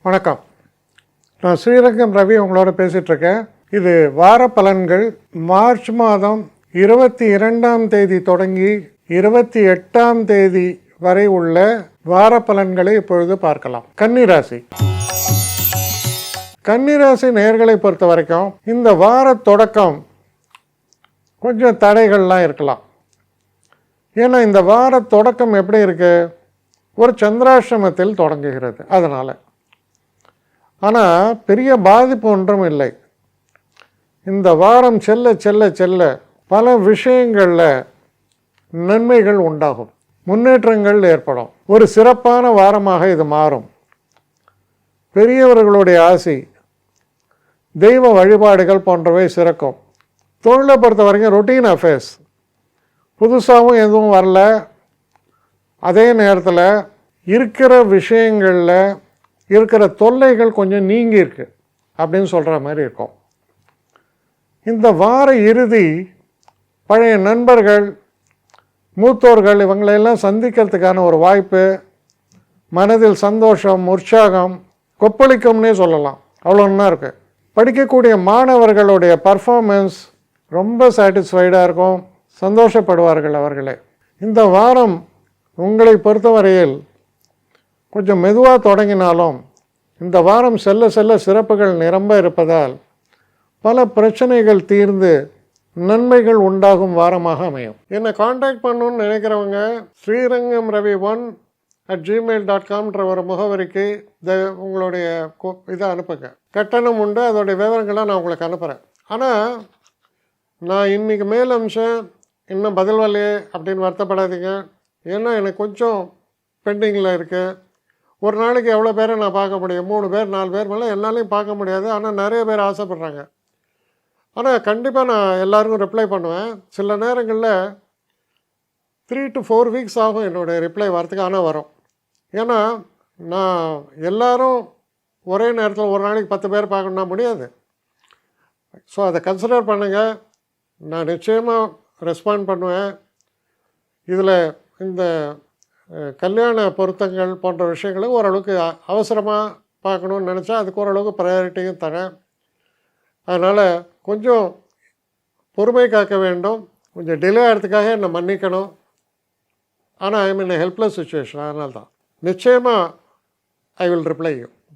வணக்கம். நான் ஸ்ரீரங்கம் ரவி உங்களோட பேசிகிட்ருக்கேன். இது வார பலன்கள். மார்ச் மாதம் 22ஆம் தேதி தொடங்கி 28ஆம் தேதி வரை உள்ள வார பலன்களை இப்பொழுது பார்க்கலாம். கன்னிராசி. கன்னிராசி நேயர்களை பொறுத்த வரைக்கும் இந்த வார தொடக்கம் கொஞ்சம் தடைகள்லாம் இருக்கலாம். ஏன்னா இந்த வார தொடக்கம் எப்படி இருக்குது, ஒரு சந்திராஷ்டமத்தில் தொடங்குகிறது. அதனால் ஆனால் பெரிய பாதிப்பு ஒன்றும் இல்லை. இந்த வாரம் செல்ல செல்ல செல்ல பல விஷயங்களில் நன்மைகள் உண்டாகும், முன்னேற்றங்கள் ஏற்படும். ஒரு சிறப்பான வாரமாக இது மாறும். பெரியவர்களுடைய ஆசி, தெய்வ வழிபாடுகள் போன்றவை சிறக்கும். தொழிலை பொறுத்த வரைக்கும் ரொட்டீன் அஃபேர்ஸ், புதுசாகவும் எதுவும் வரல. அதே நேரத்தில் இருக்கிற விஷயங்களில் இருக்கிற தொல்லைகள் கொஞ்சம் நீங்கியிருக்கு அப்படின்னு சொல்கிற மாதிரி இருக்கும். இந்த வார இறுதி பழைய நண்பர்கள், மூத்தோர்கள் இவங்களையெல்லாம் சந்திக்கிறதுக்கான ஒரு வாய்ப்பு. மனதில் சந்தோஷம், உற்சாகம் கொப்பளிக்கும்னே சொல்லலாம். அவ்வளோ ஒன்றா இருக்குது. படிக்கக்கூடிய மாணவர்களுடைய பர்ஃபார்மன்ஸ் ரொம்ப சாட்டிஸ்ஃபைடாக இருக்கும், சந்தோஷப்படுவார்கள் அவர்களே. இந்த வாரம் உங்களை பொறுத்தவரையில் கொஞ்சம் மெதுவாக தொடங்கினாலும் இந்த வாரம் செல்ல செல்ல சிறப்புகள் நிரம்ப இருப்பதால் பல பிரச்சனைகள் தீர்ந்து நன்மைகள் உண்டாகும் வாரமாக அமையும். என்னை காண்டாக்ட் பண்ணணுன்னு நினைக்கிறவங்க ஸ்ரீரங்கம் ரவி 1@gmail.com ஒரு முகவரிக்கு உங்களுடைய இதை அனுப்புங்க. கட்டணம் உண்டு, அதோடைய விவரங்களை நான் உங்களுக்கு அனுப்புகிறேன். ஆனால் நான் இன்றைக்கி மேல் அம்சம் இன்னும் பதில் வரலையே அப்படின்னு வருத்தப்படாதீங்க. ஏன்னா எனக்கு கொஞ்சம் பெண்டிங்கில் இருக்குது. ஒரு நாளைக்கு எவ்வளோ பேரை நான் பார்க்க முடியும்? 3 பேர் 4 பேர் மேலே என்னாலையும் பார்க்க முடியாது. ஆனால் நிறைய பேர் ஆசைப்பட்றாங்க. ஆனால் கண்டிப்பாக நான் எல்லாருக்கும் ரிப்ளை பண்ணுவேன். சில நேரங்களில் 3 to 4 வீக்ஸ் ஆகும் என்னுடைய ரிப்ளை வரத்துக்கு. ஆனால் வரும். ஏன்னா நான் எல்லோரும் ஒரே நேரத்தில் ஒரு நாளைக்கு 10 பேர் பார்க்கணுன்னா முடியாது. ஸோ அதை கன்சிடர் பண்ணுங்கள். நான் நிச்சயமாக ரெஸ்பாண்ட் பண்ணுவேன். இதில் இந்த கல்யாண பொருத்தங்கள் போன்ற விஷயங்களை ஓரளவுக்கு அவசரமாக பார்க்கணுன்னு நினச்சா அதுக்கு ஓரளவுக்கு ப்ரையாரிட்டியும் தரேன். அதனால் கொஞ்சம் பொறுமை காக்க வேண்டும். கொஞ்சம் டிலே ஆகிறதுக்காக என்னை மன்னிக்கணும். ஆனால் ஐ மீன் ஹெல்ப்லெஸ் சுச்சுவேஷன். அதனால தான் நிச்சயமாக ஐ வில் ரிப்ளை யூ.